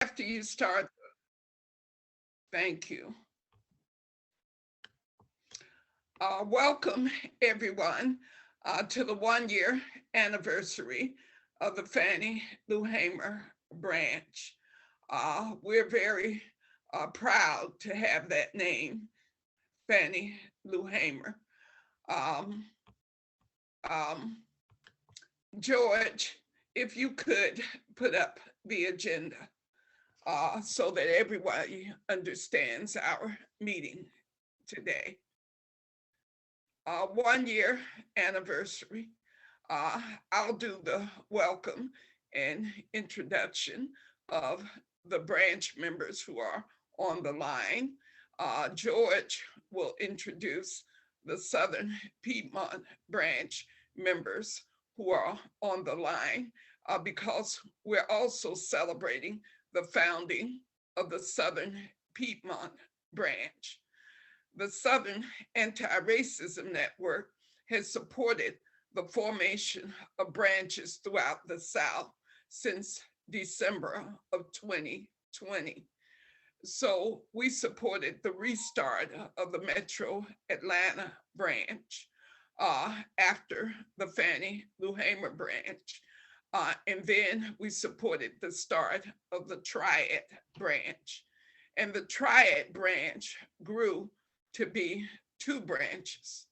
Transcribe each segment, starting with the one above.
After you start, thank you. Welcome, everyone, to the 1 year anniversary of the Fannie Lou Hamer branch. We're very proud to have that name, Fannie Lou Hamer. Um, um, George, if you could put up the agenda so that everybody understands our meeting today. 1 year anniversary. I'll do the welcome and introduction of the branch members who are on the line. George will introduce the Southern Piedmont branch members who are on the line because we're also celebrating the founding of the Southern Piedmont branch. The Southern Anti-Racism Network has supported the formation of branches throughout the South since December of 2020. So we supported the restart of the Metro Atlanta branch after the Fannie Lou Hamer branch. And then we supported the start of the Triad branch. And the Triad branch grew to be 2 branches.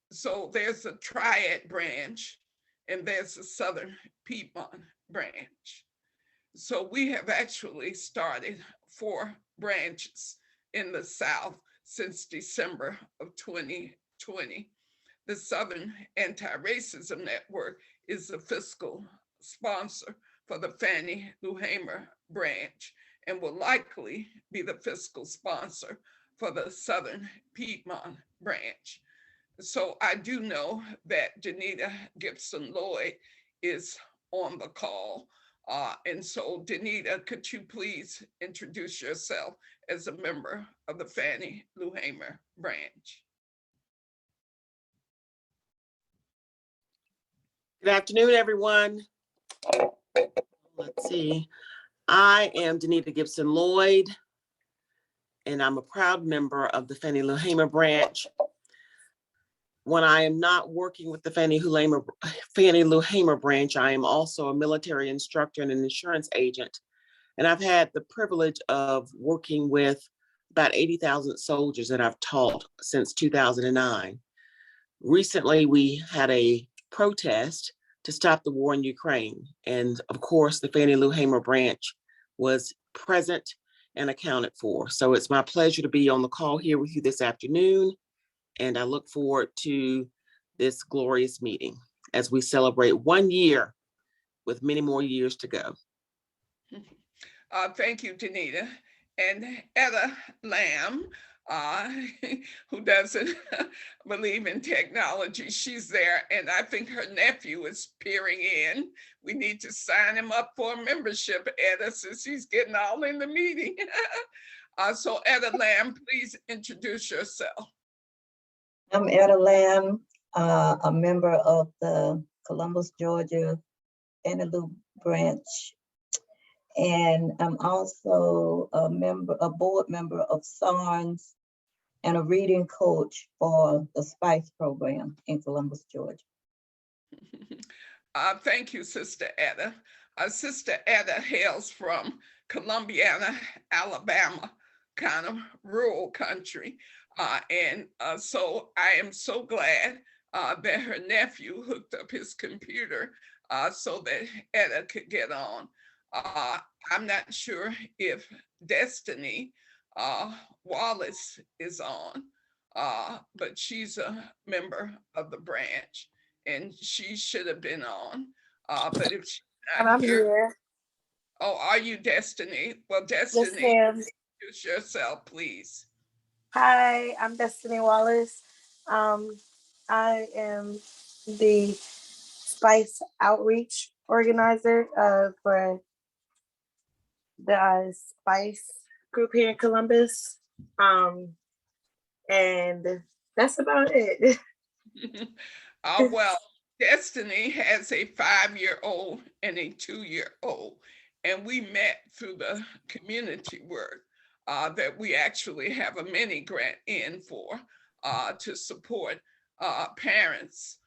So there's a Triad branch and there's a Southern Piedmont branch. So we have actually started 4 branches in the South since December of 2020. The Southern Anti-Racism Network is the fiscal sponsor for the Fannie Lou Hamer branch and will likely be the fiscal sponsor for the Southern Piedmont branch. So I do know that Danita Gibson Lloyd is on the call. And so Danita, could you please introduce yourself as a member of the Fannie Lou Hamer branch? Good afternoon, everyone. Let's see. I am Danita Gibson Lloyd, and I'm a proud member of the Fannie Lou Hamer branch. When I am not working with the Fannie Lou Hamer branch, I am also a military instructor and an insurance agent. And I've had the privilege of working with about 80,000 soldiers that I've taught since 2009. Recently, we had a protest to stop the war in Ukraine. And of course, the Fannie Lou Hamer branch was present and accounted for. So it's my pleasure to be on the call here with you this afternoon. And I look forward to this glorious meeting as we celebrate 1 year with many more years to go. Thank you, Danita. And Etta Lamb, who doesn't believe in technology, she's there. And I think her nephew is peering in. We need to sign him up for a membership, Etta, since he's getting all in the meeting. So Etta Lamb, please introduce yourself. I'm Etta Lamb, a member of the Columbus, Georgia Fannie Lou branch. And I'm also a board member of SARNS and a reading coach for the SPICE program in Columbus, Georgia. Thank you, Sister Etta. Sister Etta hails from Columbiana, Alabama, kind of rural country. So I am so glad that her nephew hooked up his computer so that Etta could get on. I'm not sure if Destiny Wallace is on, but she's a member of the branch and she should have been on. But if she's not I'm here. Oh, are you Destiny? Well, Destiny, Yes, introduce yourself, please. hi, I'm Destiny Wallace. I am the Spice Outreach Organizer for the Spice group here in Columbus. And that's about it. Well, Destiny has a 5-year-old and a 2-year-old. And we met through the community work that we actually have a mini grant in for to support parents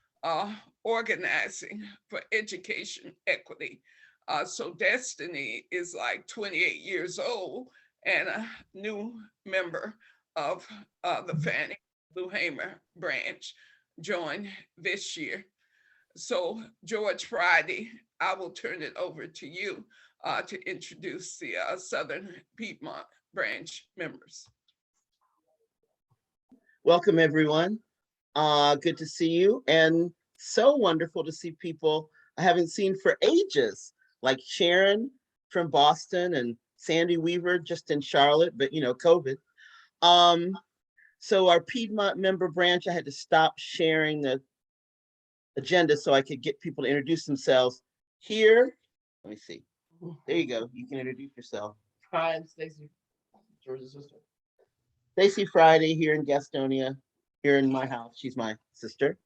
organizing for education equity. So Destiny is like 28 years old and a new member of the Fannie Lou Hamer branch, joined this year. So George Friday, I will turn it over to you to introduce the Southern Piedmont branch members. Welcome, everyone. Good to see you, and so wonderful to see people I haven't seen for ages, like Sharon from Boston and Sandy Weaver just in Charlotte, but COVID. So our Piedmont member branch, I had to stop sharing the agenda so I could get people to introduce themselves. Here, let me see. There you go. You can introduce yourself. Hi, I'm Stacy, George's sister. Stacy Friday here in Gastonia, here in my house. She's my sister.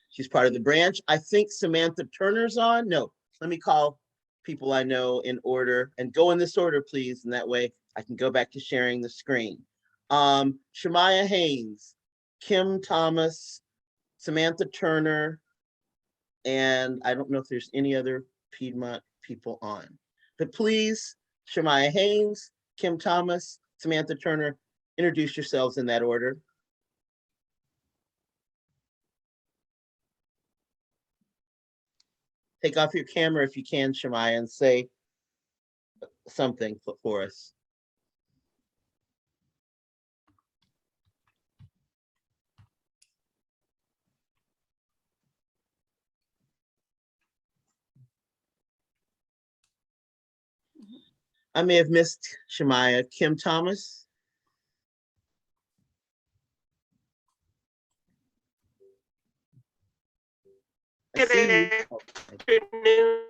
She's part of the branch. I think Samantha Turner's on. No, let me call people I know in order and go in this order, please. And that way I can go back to sharing the screen. Shemaya Haynes, Kim Thomas, Samantha Turner, and I don't know if there's any other Piedmont people on. But please, Shemaya Haynes, Kim Thomas, Samantha Turner, introduce yourselves in that order. Take off your camera if you can, Shemaya, and say something for us. I may have missed Shemaya. Kim Thomas. I see you. Good afternoon,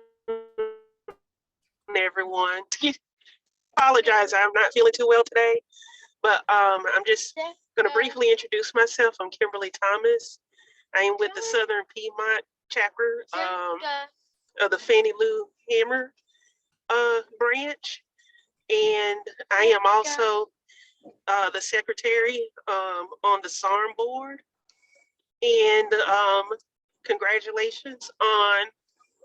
everyone. Apologize, I'm not feeling too well today, but I'm just going to briefly introduce myself. I'm Kimberly Thomas. I am with the Southern Piedmont chapter of the Fannie Lou Hamer branch, and I am also the secretary on the SARM board. And congratulations on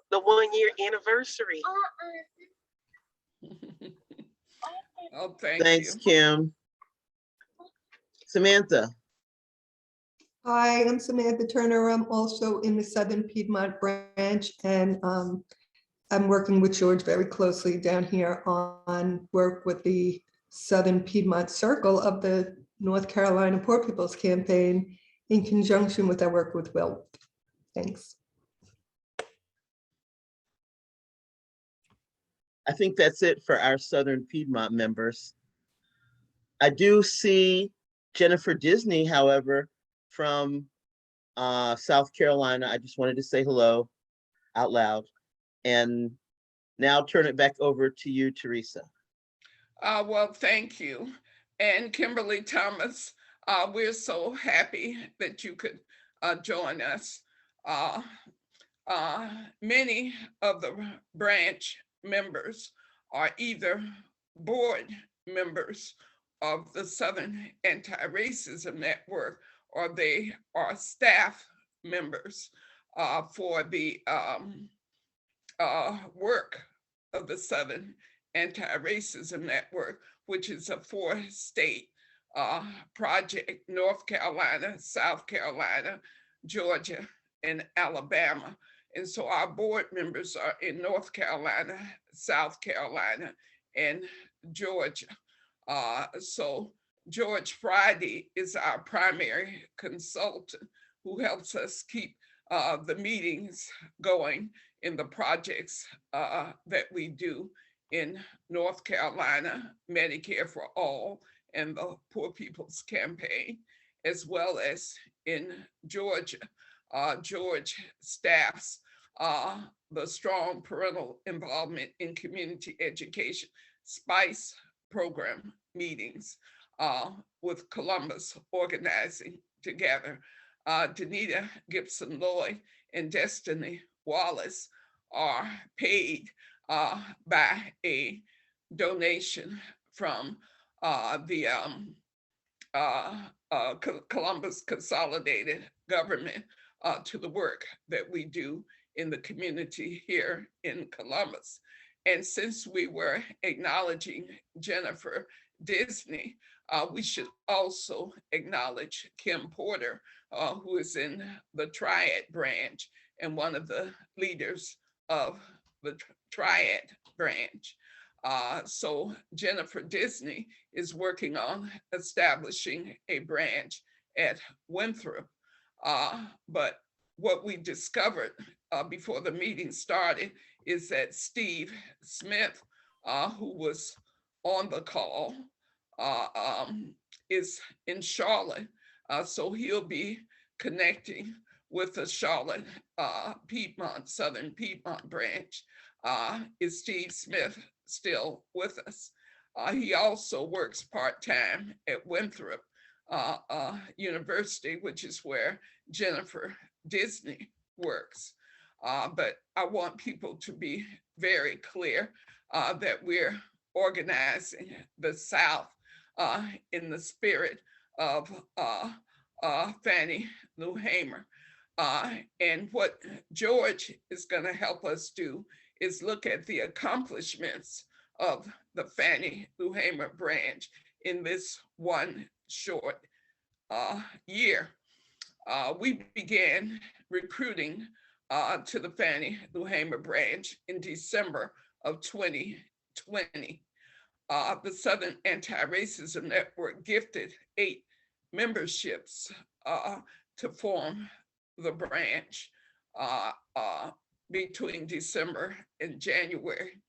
the 1-year anniversary. Oh, Thanks, Kim. Samantha. Hi, I'm Samantha Turner. I'm also in the Southern Piedmont branch, and I'm working with George very closely down here on work with the Southern Piedmont Circle of the North Carolina Poor People's Campaign in conjunction with our work with Will. Thanks. I think that's it for our Southern Piedmont members. I do see Jennifer Disney, however, from South Carolina. I just wanted to say hello out loud. And now turn it back over to you, Teresa. Well, thank you. And Kimberly Thomas, we're so happy that you could join us. Many of the branch members are either board members of the Southern Anti-Racism Network, or they are staff members for the work of the Southern Anti-Racism Network, which is a 4-state project: North Carolina, South Carolina, Georgia, and Alabama. And so our board members are in North Carolina, South Carolina, and Georgia. So George Friday is our primary consultant who helps us keep the meetings going in the projects that we do in North Carolina, Medicare for All, and the Poor People's Campaign, as well as in Georgia. George staffs the Strong Parental Involvement in Community Education SPICE program meetings with Columbus organizing together. Danita Gibson Lloyd and Destiny Wallace are paid by a donation from the Columbus Consolidated Government to the work that we do in the community here in Columbus. And since we were acknowledging Jennifer Disney, we should also acknowledge Kim Porter, who is in the Triad branch and one of the leaders of the Triad branch. So Jennifer Disney is working on establishing a branch at Winthrop. But what we discovered before the meeting started is that Steve Smith, who was on the call, is in Charlotte. So he'll be connecting with the Charlotte Piedmont, Southern Piedmont branch. Is Steve Smith still with us? He also works part-time at Winthrop University, which is where Jennifer Disney works. But I want people to be very clear that we're organizing the South in the spirit of Fannie Lou Hamer. And what George is going to help us do is look at the accomplishments of the Fannie Lou Hamer branch in this one short year. We began recruiting to the Fannie Lou Hamer branch in December of 2020. The Southern Anti-Racism Network gifted 8 memberships to form the branch between December and January.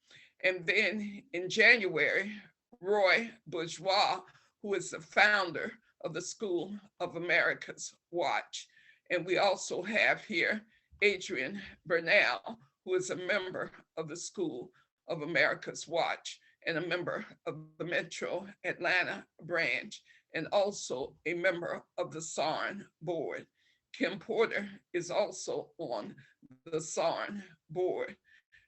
And then in January, Roy Bourgeois, who is the founder of the School of America's Watch. And we also have here Adrian Bernal, who is a member of the School of America's Watch and a member of the Metro Atlanta branch, and also a member of the SARN board. Kim Porter is also on the SARN board.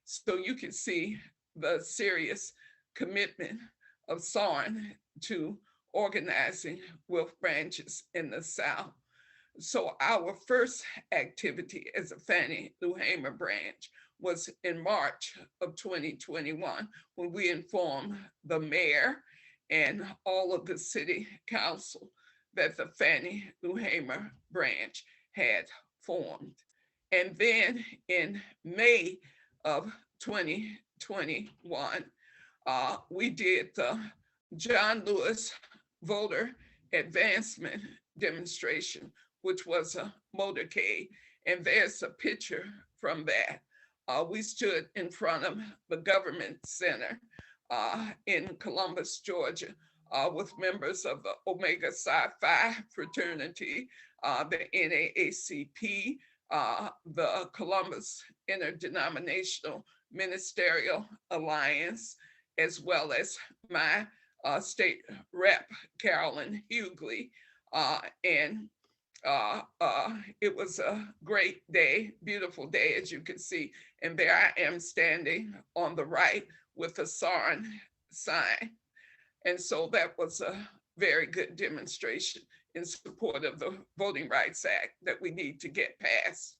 So you can see the serious commitment of SARN to organizing WILF branches in the South. So our first activity as a Fannie Lou Hamer branch was in March of 2021, when we informed the mayor and all of the city council that the Fannie Lou Hamer branch had formed. And then in May of 2021, we did the John Lewis voter advancement demonstration, which was a motorcade. And there's a picture from that. We stood in front of the government center in Columbus, Georgia, with members of the Omega Psi Phi fraternity, the NAACP, the Columbus Interdenominational Ministerial Alliance, as well as my state rep, Carolyn Hughley. And it was a great day, beautiful day, as you can see. And there I am standing on the right with a SARN sign. And so that was a very good demonstration in support of the Voting Rights Act that we need to get passed.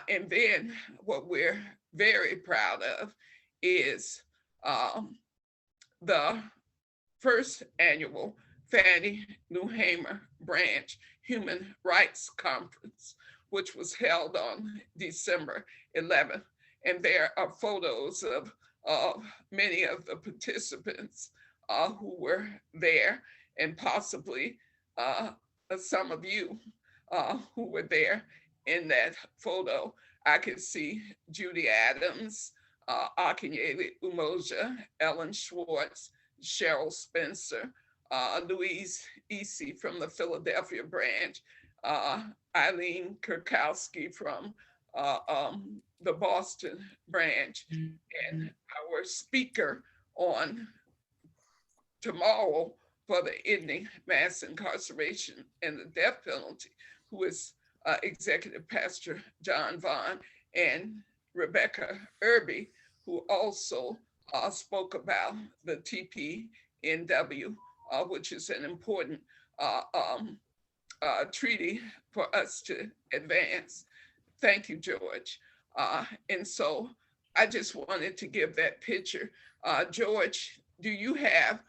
And then what we're very proud of is the first annual Fannie Lou Hamer branch Human Rights Conference, which was held on December 11th. And there are photos of many of the participants who were there, and possibly some of you who were there in that photo. I could see Judy Adams, Akinyele Umoja, Ellen Schwartz, Cheryl Spencer, Louise Easy from the Philadelphia branch, Eileen Kurkowski from the Boston branch, and our speaker on tomorrow for the ending mass incarceration and the death penalty, who is Executive Pastor John Vaughn, and Rebecca Irby, who also spoke about the TPNW, which is an important treaty for us to advance. Thank you, George. And so I just wanted to give that picture. George, do you have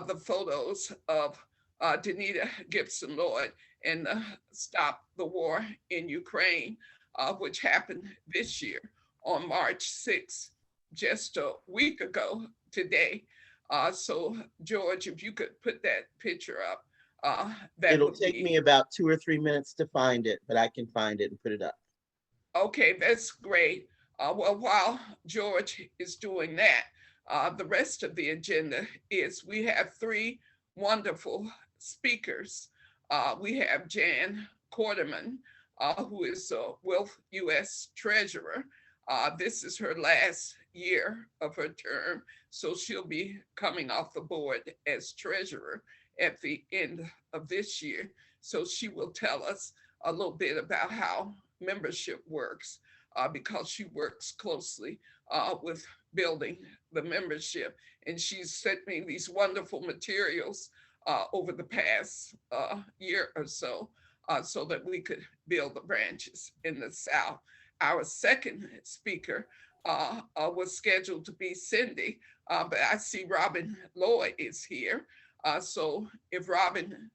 the photos of Danita Gibson Lloyd and Stop the War in Ukraine, which happened this year on March 6th, just a week ago today? So, George, if you could put that picture up, that It'll would take be me about 2 or 3 minutes to find it, but I can find it and put it up. okay. That's great. Well, while George is doing that, the rest of the agenda is we have three wonderful speakers. We have Jan Quarterman, who is a Wilf U.S. Treasurer. This is her last year of her term, so she'll be coming off the board as treasurer at the end of this year. So she will tell us a little bit about how membership works, because she works closely with building the membership. And she's sent me these wonderful materials over the past year or so that we could build the branches in the South. Our second speaker was scheduled to be Cindy, but I see Robin Lloyd is here. So if Robin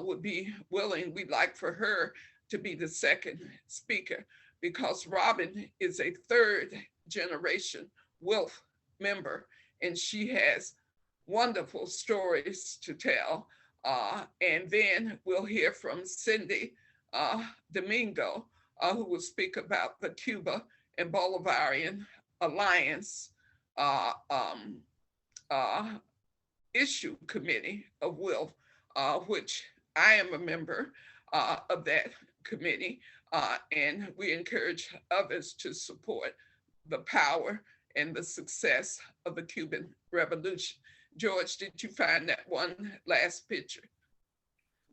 would be willing, we'd like for her to be the second speaker, because Robin is a third generation Wilf member, and she has wonderful stories to tell. And then we'll hear from Cindy Domingo, who will speak about the Cuba and Bolivarian Alliance issue committee of Wilf, which I am a member of that committee, and we encourage others to support the power and the success of the Cuban Revolution. George, did you find that one last picture?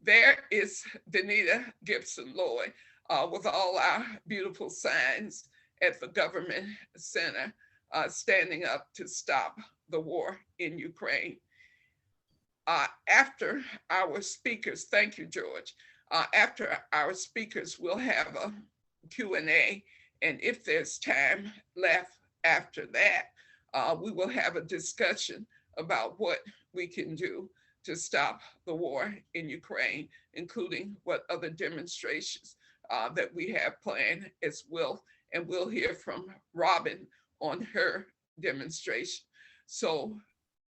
There is Danita Gibson Lloyd with all our beautiful signs at the government center, standing up to stop the war in Ukraine. After our speakers, thank you, George. After our speakers, we'll have a Q&A, and if there's time left after that, we will have a discussion about what we can do to stop the war in Ukraine, including what other demonstrations that we have planned as well. And we'll hear from Robin on her demonstration. So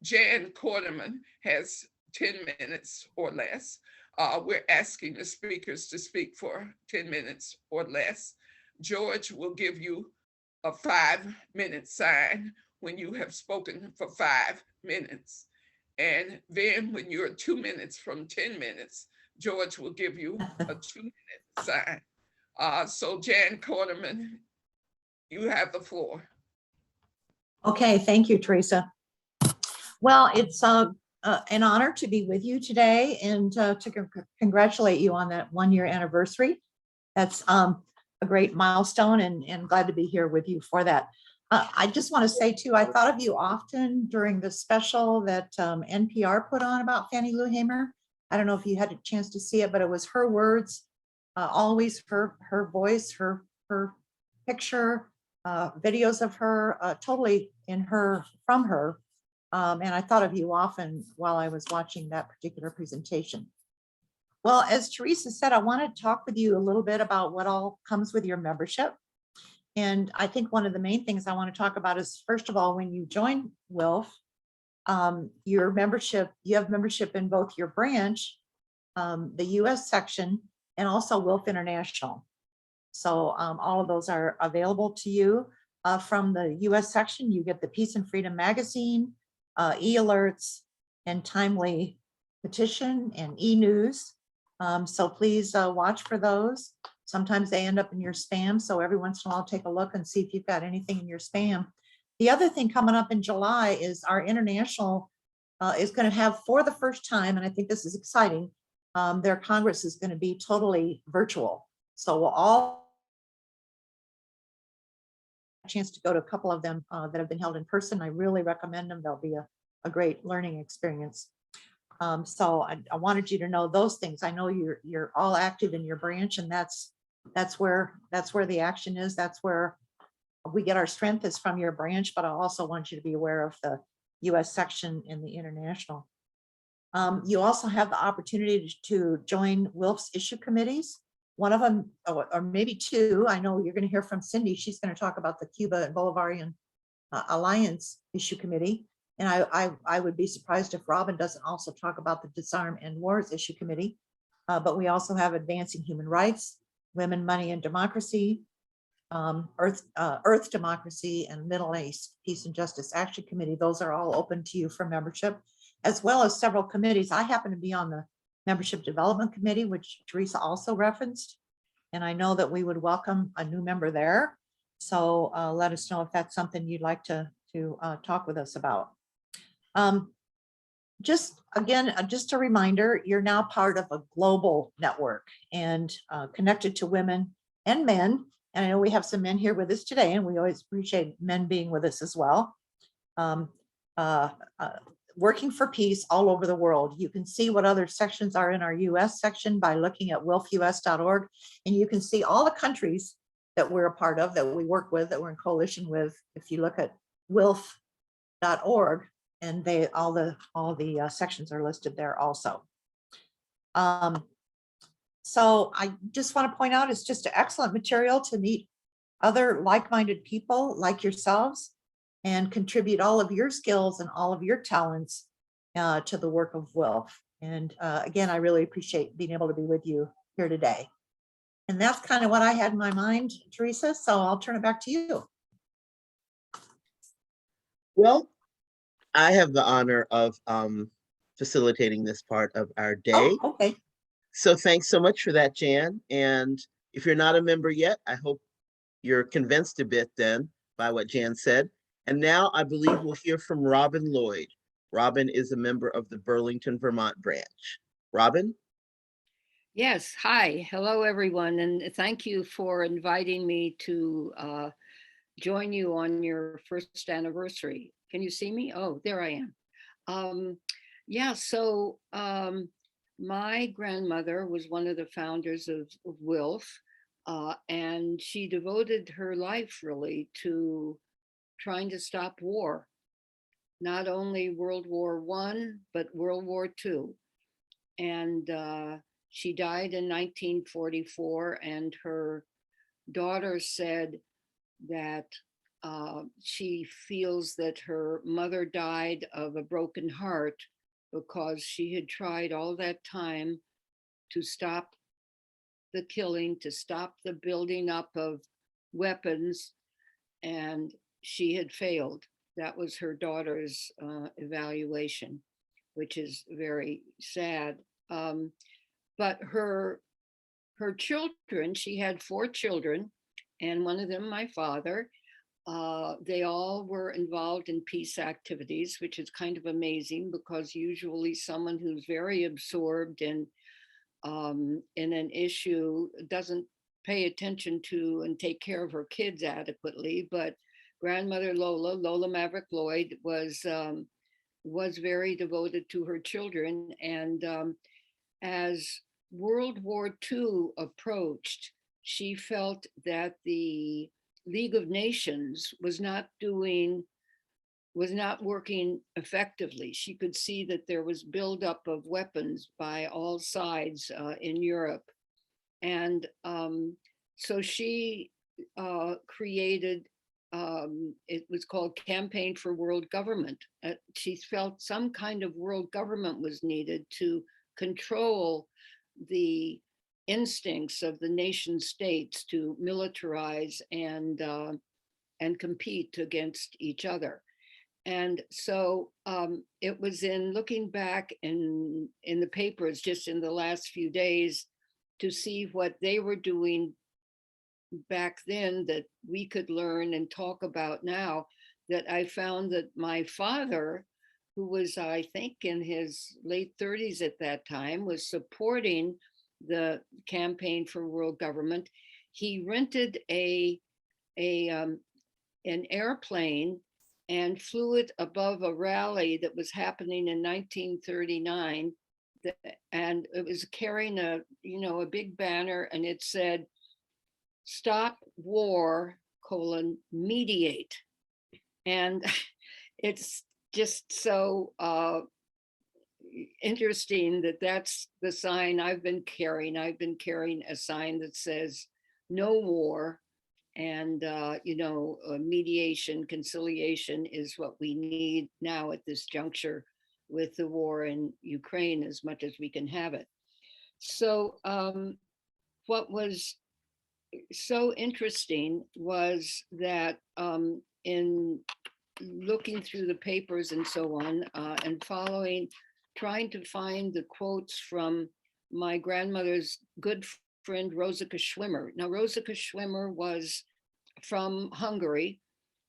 Jan Quarterman has 10 minutes or less. We're asking the speakers to speak for 10 minutes or less. George will give you a 5-minute sign when you have spoken for 5 minutes. And then when you're 2 minutes from 10 minutes, George will give you a 2-minute sign. So Jan Quarterman, you have the floor. Okay, thank you, Teresa. Well, it's an honor to be with you today and to congratulate you on that 1-year anniversary. That's a great milestone, and glad to be here with you for that. I just want to say too, I thought of you often during the special that NPR put on about Fannie Lou Hamer. I don't know if you had a chance to see it, but it was her words, always her voice, her picture, videos of her, totally from her. And I thought of you often while I was watching that particular presentation. Well, as Teresa said, I want to talk with you a little bit about what all comes with your membership. And I think one of the main things I want to talk about is, first of all, when you join Wilf, your membership, you have membership in both your branch, the US section, and also Wilf International. So all of those are available to you. From the US section, you get the Peace and Freedom magazine, e-alerts, and timely petition and e-news. So please watch for those. Sometimes they end up in your spam. So every once in a while, take a look and see if you've got anything in your spam. The other thing coming up in July is our international is going to have, for the first time, and I think this is exciting, their Congress is going to be totally virtual. So we'll all chance to go to a couple of them that have been held in person. I really recommend them. They'll be a great learning experience. So I wanted you to know those things. I know you're all active in your branch, and that's where the action is. That's where we get our strength, is from your branch, but I also want you to be aware of the US section and the international. You also have the opportunity to join WILF's issue committees. One of them, or maybe two, I know you're going to hear from Cindy. She's going to talk about the Cuba and Bolivarian Alliance issue committee. And I would be surprised if Robin doesn't also talk about the Disarm and Wars issue committee. But we also have Advancing Human Rights, Women, Money, and Democracy, Earth Democracy, and Middle East Peace and Justice Action Committee. Those are all open to you for membership, as well as several committees. I happen to be on the Membership Development Committee, which Teresa also referenced, and I know that we would welcome a new member there. So let us know if that's something you'd like to talk with us about. Just again, just a reminder, you're now part of a global network and connected to women and men. And I know we have some men here with us today, and we always appreciate men being with us as well. Working for peace all over the world. You can see what other sections are in our US section by looking at wilfus.org, and you can see all the countries that we're a part of, that we work with, that we're in coalition with. If you look at wilf.org, and all the sections are listed there also. So I just want to point out, it's just an excellent material to meet other like-minded people like yourselves and contribute all of your skills and all of your talents to the work of WILF. And again, I really appreciate being able to be with you here today. And that's kind of what I had in my mind, Teresa, so I'll turn it back to you. Well, I have the honor of facilitating this part of our day. Oh, okay. So thanks so much for that, Jan. And if you're not a member yet, I hope you're convinced a bit then by what Jan said. And now I believe we'll hear from Robin Lloyd. Robin is a member of the Burlington, Vermont branch. Robin? Yes, hi, hello everyone, and thank you for inviting me to join you on your first anniversary. Can you see me? Oh, there I am. Yeah, so my grandmother was one of the founders of WILF, and she devoted her life really to trying to stop war, not only World War I, but World War II. And she died in 1944, and her daughter said that she feels that her mother died of a broken heart because she had tried all that time to stop the killing, to stop the building up of weapons, and she had failed. That was her daughter's evaluation, which is very sad. But her children, she had 4 children, and one of them, my father, they all were involved in peace activities, which is kind of amazing because usually someone who's very absorbed in an issue doesn't pay attention to and take care of her kids adequately. But grandmother Lola Maverick Lloyd, was very devoted to her children. And as World War II approached, she felt that the League of Nations was not working effectively. She could see that there was buildup of weapons by all sides in Europe. And so she created, it was called Campaign for World Government. She felt some kind of world government was needed to control the instincts of the nation states to militarize and compete against each other. And so it was in looking back in the papers just in the last few days to see what they were doing back then that we could learn and talk about now, that I found that my father, who was, I think, in his late 30s at that time, was supporting the Campaign for World Government. He rented a an airplane and flew it above a rally that was happening in 1939. And it was carrying a big banner, and it said, "Stop war, mediate." And it's just so interesting that that's the sign I've been carrying. I've been carrying a sign that says no war, and mediation, conciliation is what we need now at this juncture with the war in Ukraine, as much as we can have it. So what was so interesting was that in looking through the papers and so on, and trying to find the quotes from my grandmother's good friend, Rosika Schwimmer. Now, Rosika Schwimmer was from Hungary.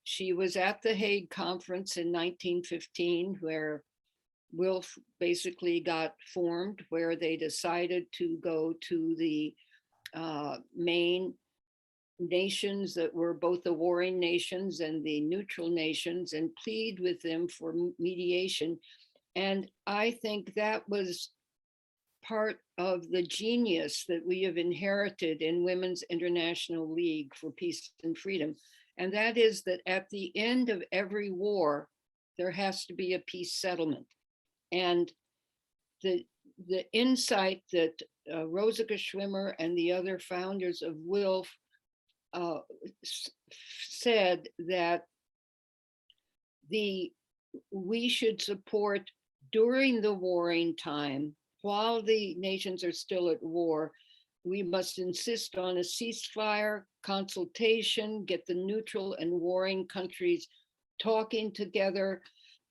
She was at the Hague Conference in 1915, where WILF basically got formed, where they decided to go to the main nations that were both the warring nations and the neutral nations and plead with them for mediation. And I think that was part of the genius that we have inherited in Women's International League for Peace and Freedom. And that is that at the end of every war, there has to be a peace settlement. And the insight that Rosika Schwimmer and the other founders of WILF said that we should support during the warring time, while the nations are still at war, we must insist on a ceasefire, consultation, get the neutral and warring countries talking together,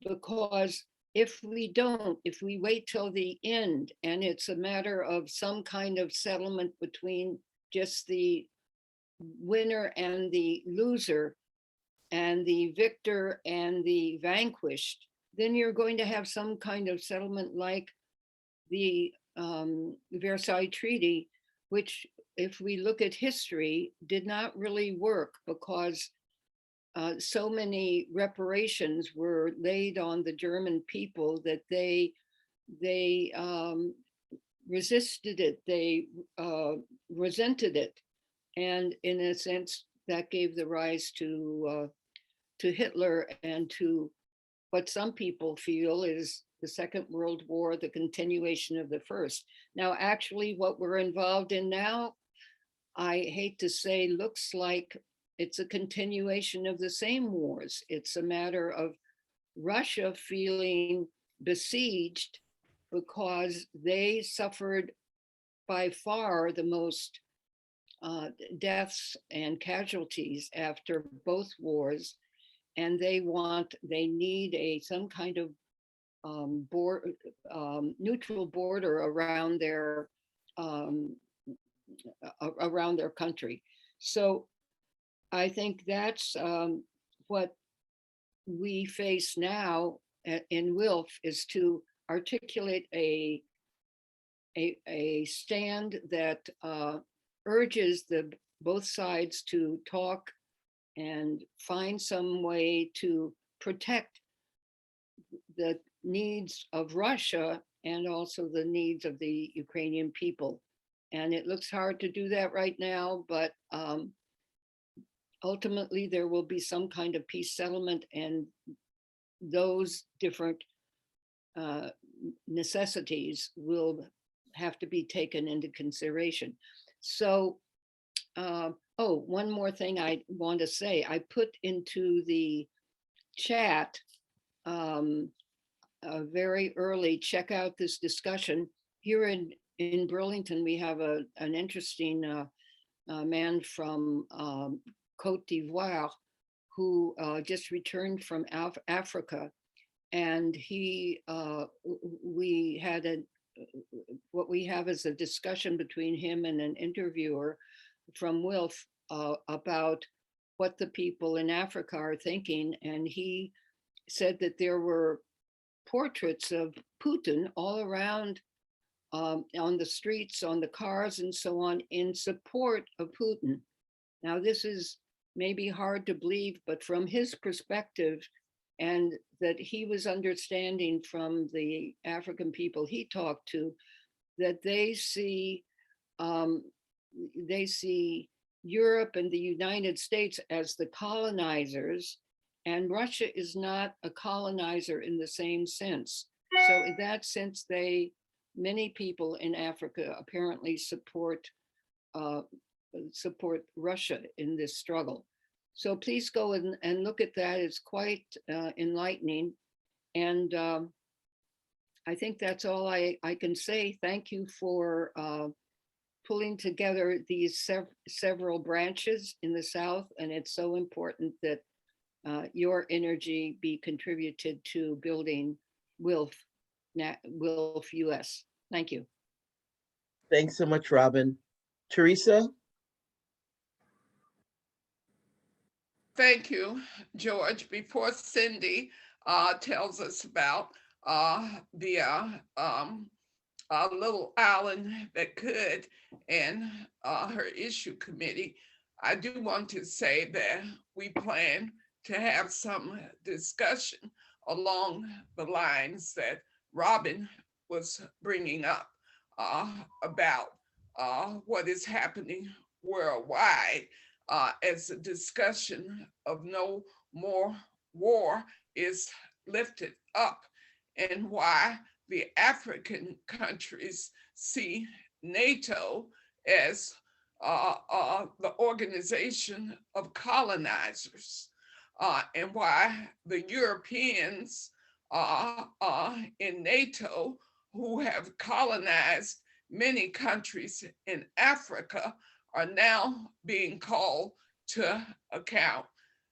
because if we don't, if we wait till the end and it's a matter of some kind of settlement between just the winner and the loser and the victor and the vanquished, then you're going to have some kind of settlement like the Versailles Treaty, which, if we look at history, did not really work because so many reparations were laid on the German people that they resisted it, they resented it. And in a sense, that gave the rise to Hitler and to what some people feel is the Second World War, the continuation of the first. Now, actually, what we're involved in now, I hate to say, looks like it's a continuation of the same wars. It's a matter of Russia feeling besieged because they suffered by far the most deaths and casualties after both wars, and they need some kind of neutral border around their country. So I think that's what we face now in WILF, is to articulate a stand that urges both sides to talk and find some way to protect the needs of Russia and also the needs of the Ukrainian people. And it looks hard to do that right now, but ultimately there will be some kind of peace settlement, and those different necessities will have to be taken into consideration. So, one more thing I want to say. I put into the chat very early, check out this discussion. Here in Burlington, we have an interesting man from Cote d'Ivoire who just returned from Africa. And we had what we have is a discussion between him and an interviewer from WILF about what the people in Africa are thinking. And he said that there were portraits of Putin all around on the streets, on the cars and so on, in support of Putin. Now, this is may be hard to believe, but from his perspective, and that he was understanding from the African people he talked to, that um, they see Europe and the United States as the colonizers, and Russia is not a colonizer in the same sense. So in that sense, many people in Africa apparently support Russia in this struggle. So please go and look at that. It's quite enlightening. And I think that's all I can say. Thank you for pulling together these several branches in the South. And it's so important that your energy be contributed to building WILF US. Thank you. Thanks so much, Robin. Teresa? Thank you, George. Before Cindy tells us about the little island that could and her issue committee, I do want to say that we plan to have some discussion along the lines that Robin was bringing up about what is happening worldwide as a discussion of no more war is lifted up, and why the African countries see NATO as the organization of colonizers, and why the Europeans in NATO, who have colonized many countries in Africa, are now being called to account.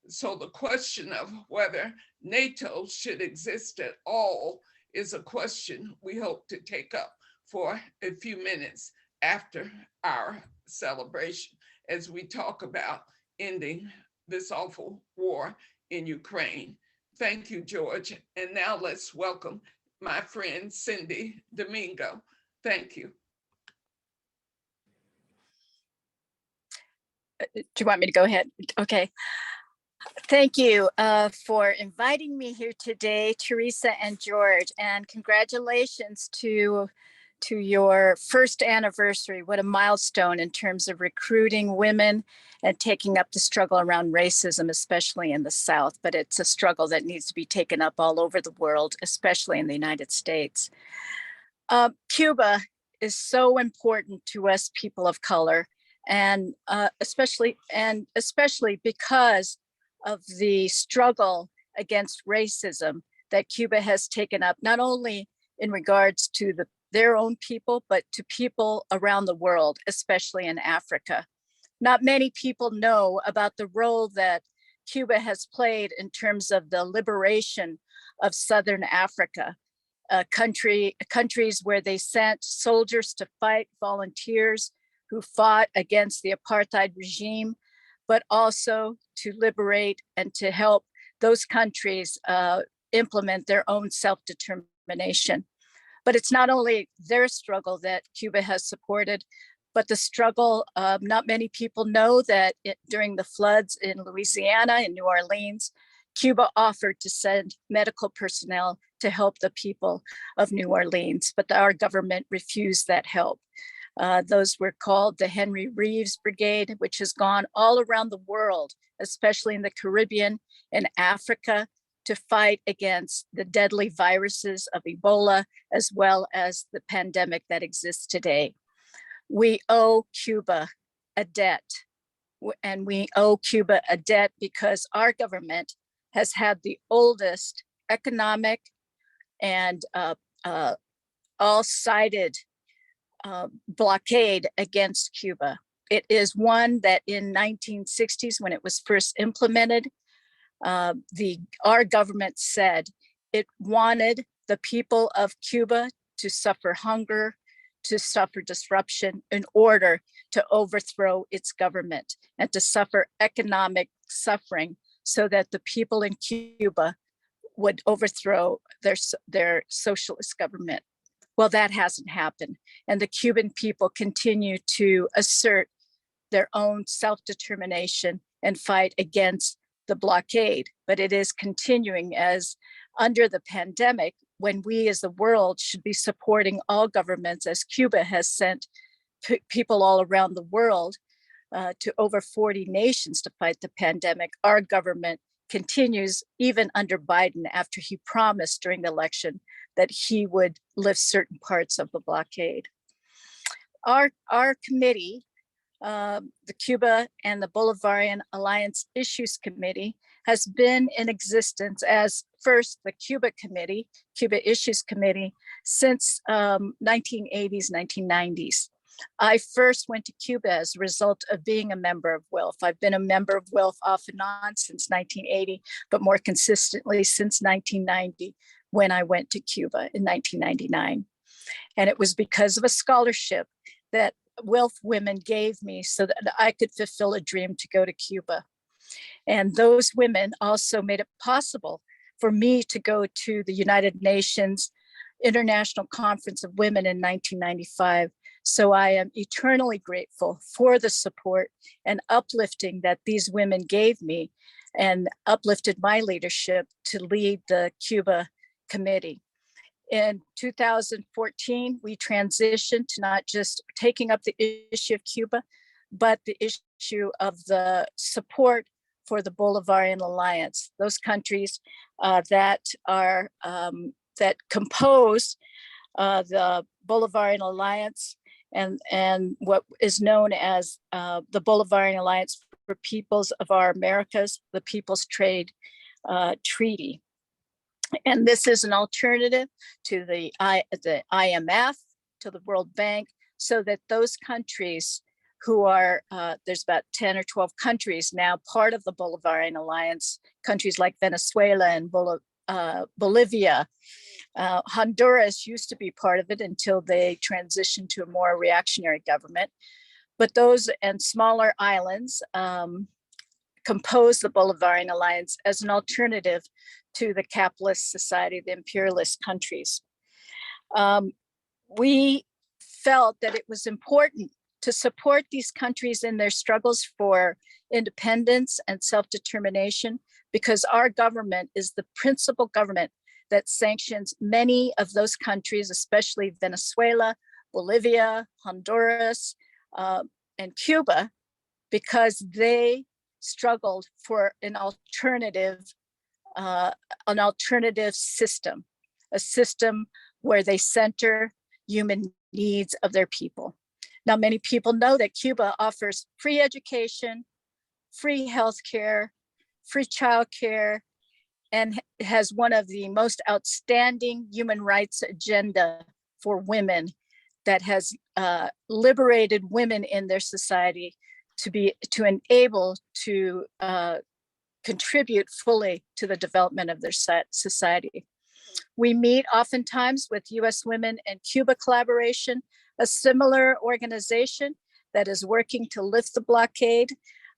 So the question of whether NATO should exist at all is a question we hope to take up for a few minutes after our celebration as we talk about ending this awful war in Ukraine. Thank you, George. And now let's welcome my friend Cindy Domingo. Thank you. Do you want me to go ahead? Okay. Thank you for inviting me here today, Teresa and George, and congratulations to your first anniversary. What a milestone in terms of recruiting women and taking up the struggle around racism, especially in the South. But it's a struggle that needs to be taken up all over the world, especially in the United States. Cuba is so important to us people of color, and especially because of the struggle against racism that Cuba has taken up, not only in regards to their own people, but to people around the world, especially in Africa. Not many people know about the role that Cuba has played in terms of the liberation of Southern Africa, countries where they sent soldiers to fight, volunteers who fought against the apartheid regime, but also to liberate and to help those countries implement their own self-determination. But it's not only their struggle that Cuba has supported, but the struggle, not many people know that during the floods in Louisiana and New Orleans, Cuba offered to send medical personnel to help the people of New Orleans, but our government refused that help. Those were called the Henry Reeves Brigade, which has gone all around the world, especially in the Caribbean and Africa, to fight against the deadly viruses of Ebola, as well as the pandemic that exists today. We owe Cuba a debt, and we owe Cuba a debt because our government has had the oldest economic and all-sided blockade against Cuba. It is one that in 1960s, when it was first implemented, our government said it wanted the people of Cuba to suffer hunger, to suffer disruption in order to overthrow its government and to suffer economic suffering so that the people in Cuba would overthrow their socialist government. Well, that hasn't happened. And the Cuban people continue to assert their own self-determination and fight against the blockade. But it is continuing as under the pandemic, when we as the world should be supporting all governments, as Cuba has sent people all around the world to over 40 nations to fight the pandemic. Our government continues even under Biden, after he promised during the election that he would lift certain parts of the blockade. Our committee, the Cuba and the Bolivarian Alliance Issues Committee, has been in existence as first the Cuba Committee, Cuba Issues Committee, since 1980s, 1990s. I first went to Cuba as a result of being a member of WILF. I've been a member of WILF off and on since 1980, but more consistently since 1990, when I went to Cuba in 1999. And it was because of a scholarship that WILF women gave me so that I could fulfill a dream to go to Cuba. And those women also made it possible for me to go to the United Nations International Conference of Women in 1995. So I am eternally grateful for the support and uplifting that these women gave me, and uplifted my leadership to lead the Cuba Committee. In 2014, we transitioned to not just taking up the issue of Cuba, but the issue of the support for the Bolivarian Alliance, those countries that compose the Bolivarian Alliance and what is known as the Bolivarian Alliance for Peoples of Our Americas, the People's Trade Treaty. And this is an alternative to the IMF, to the World Bank, so that those countries who are, there's about 10 or 12 countries now part of the Bolivarian Alliance, countries like Venezuela and Bolivia. Honduras used to be part of it until they transitioned to a more reactionary government. But those and smaller islands compose the Bolivarian Alliance as an alternative to the capitalist society, the imperialist countries. We felt that it was important to support these countries in their struggles for independence and self-determination, because our government is the principal government that sanctions many of those countries, especially Venezuela, Bolivia, Honduras, and Cuba, because they struggled for an alternative system, a system where they center human needs of their people. Now, many people know that Cuba offers free education, free healthcare, free childcare, and has one of the most outstanding human rights agenda for women that has liberated women in their society to enable to contribute fully to the development of their society. We meet oftentimes with US Women and Cuba Collaboration, a similar organization that is working to lift the blockade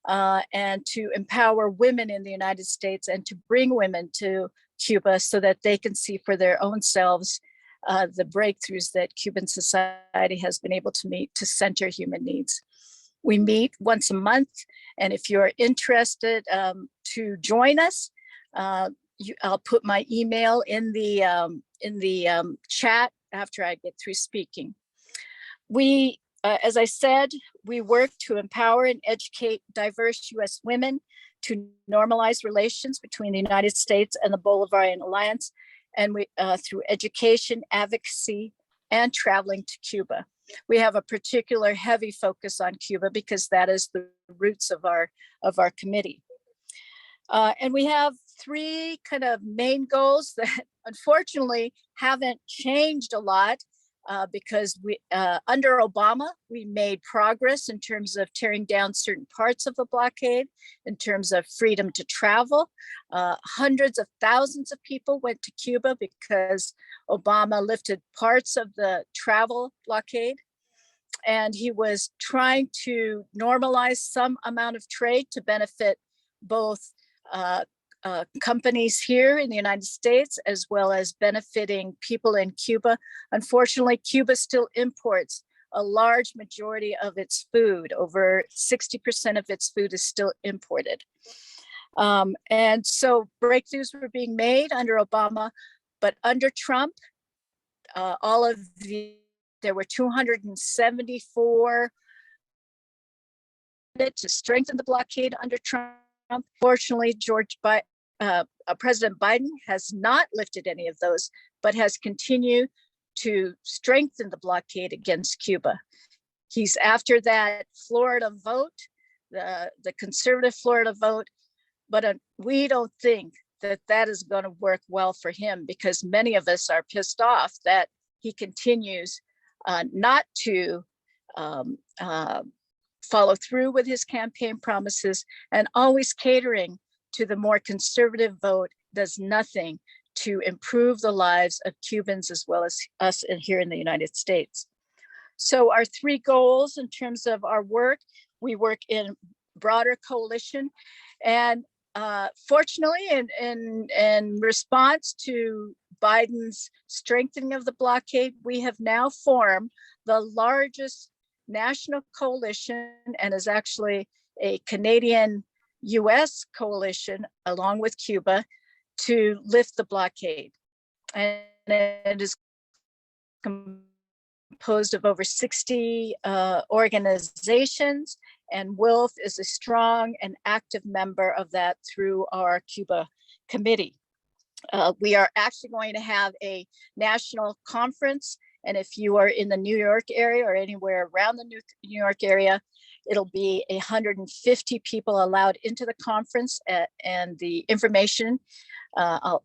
and to empower women in the United States and to bring women to Cuba so that they can see for their own selves the breakthroughs that Cuban society has been able to meet to center human needs. We meet once a month, and if you're interested to join us, I'll put my email in the chat after I get through speaking. We, as I said, we work to empower and educate diverse US women to normalize relations between the United States and the Bolivarian Alliance, and we through education, advocacy, and traveling to Cuba. We have a particular heavy focus on Cuba because that is the roots of our committee. And we have three kind of main goals that unfortunately haven't changed a lot because we under Obama, we made progress in terms of tearing down certain parts of the blockade, in terms of freedom to travel. Hundreds of thousands of people went to Cuba because Obama lifted parts of the travel blockade. And he was trying to normalize some amount of trade to benefit both companies here in the United States, as well as benefiting people in Cuba. Unfortunately, Cuba still imports a large majority of its food. Over 60% of its food is still imported. And so breakthroughs were being made under Obama, but under Trump, there were 274 to strengthen the blockade under Trump. Fortunately, President Biden has not lifted any of those, but has continued to strengthen the blockade against Cuba. He's after that Florida vote, the conservative Florida vote, but we don't think that is going to work well for him, because many of us are pissed off that he continues not to follow through with his campaign promises, and always catering to the more conservative vote, does nothing to improve the lives of Cubans as well as us here in the United States. So our three goals in terms of our work, we work in broader coalition, and fortunately, in response to Biden's strengthening of the blockade, we have now formed the largest national coalition, and is actually a Canadian-US coalition along with Cuba, to lift the blockade. And it is composed of over 60 organizations, and WILF is a strong and active member of that through our Cuba committee. We are actually going to have a national conference, and if you are in the New York area or anywhere around the New York area, it'll be 150 people allowed into the conference, and the information, I'll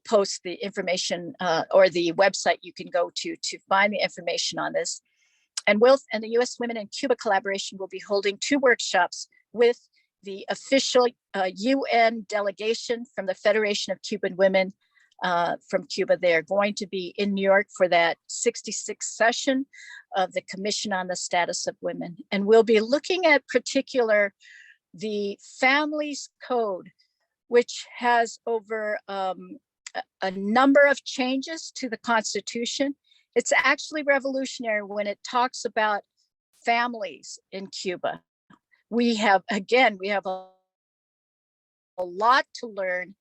post the information or the website you can go to find the information on this. And WILF and the U.S. Women in Cuba collaboration will be holding 2 workshops with the official UN delegation from the Federation of Cuban Women from Cuba. They are going to be in New York for that 66th session of the Commission on the Status of Women. And we'll be looking at the Families Code, which has over a number of changes to the Constitution. It's actually revolutionary when it talks about families in Cuba. We have a lot to learn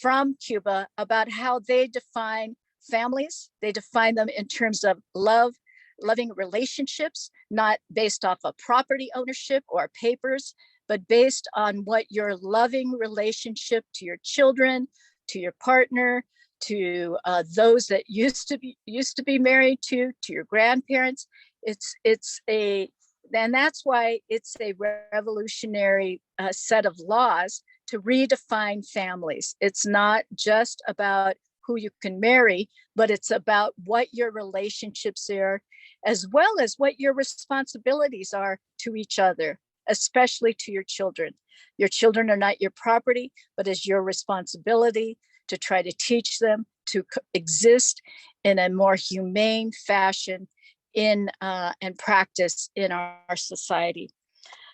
from Cuba about how they define families. They define them in terms of loving relationships, not based off of property ownership or papers, but based on what your loving relationship to your children, to your partner, to those that used to be married to your grandparents. And that's why it's a revolutionary set of laws to redefine families. It's not just about who you can marry, but it's about what your relationships are, as well as what your responsibilities are to each other, especially to your children. Your children are not your property, but it's your responsibility to try to teach them to exist in a more humane fashion and practice in our society.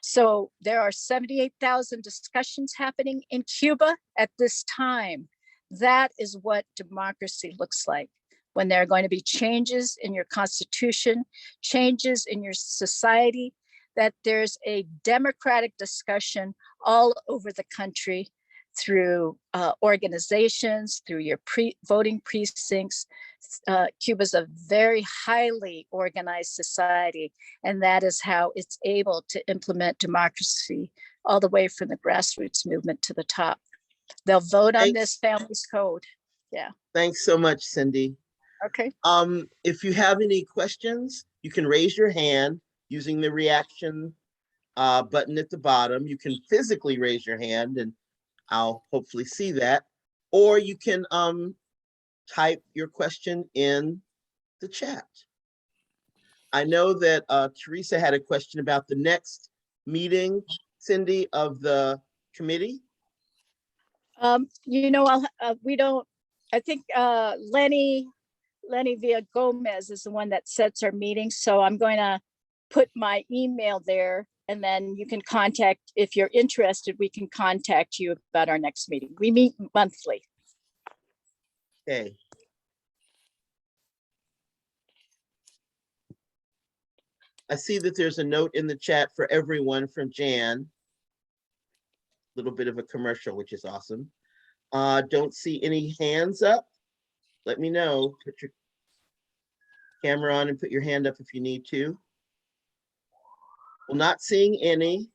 So there are 78,000 discussions happening in Cuba at this time. That is what democracy looks like, when there are going to be changes in your constitution, changes in your society, that there's a democratic discussion all over the country through organizations, through your voting precincts. Cuba's a very highly organized society, and that is how it's able to implement democracy all the way from the grassroots movement to the top. They'll vote on this Families Code. Yeah. Thanks so much, Cindy. Okay. If you have any questions, you can raise your hand using the reaction button at the bottom. You can physically raise your hand and I'll hopefully see that. Or you can type your question in the chat. I know that Teresa had a question about the next meeting, Cindy, of the committee. I think Lenny Villa Gomez is the one that sets our meetings. So I'm going to put my email there, and then you can contact, if you're interested, we can contact you about our next meeting. We meet monthly. Okay. I see that there's a note in the chat for everyone from Jan. Little bit of a commercial, which is awesome. Don't see any hands up. Let me know. Put your camera on and put your hand up if you need to. Well, not seeing any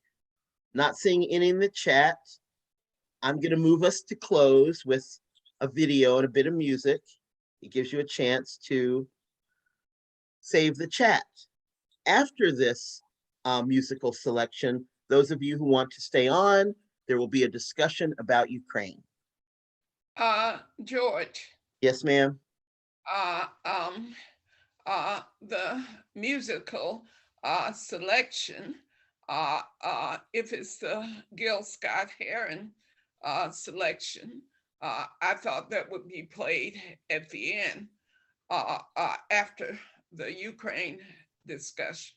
in the chat. I'm going to move us to close with a video and a bit of music. It gives you a chance to save the chat. After this musical selection, those of you who want to stay on, there will be a discussion about Ukraine. George, Yes, ma'am. the musical selection, if it's the Gil Scott Heron selection, I thought that would be played at the end after the Ukraine discussion.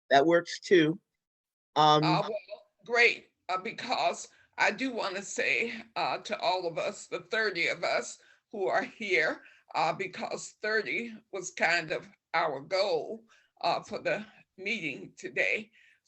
That works too. Well, great, because I do want to say to all of us, the 30 of us who are here, because 30 was kind of our goal for the meeting today.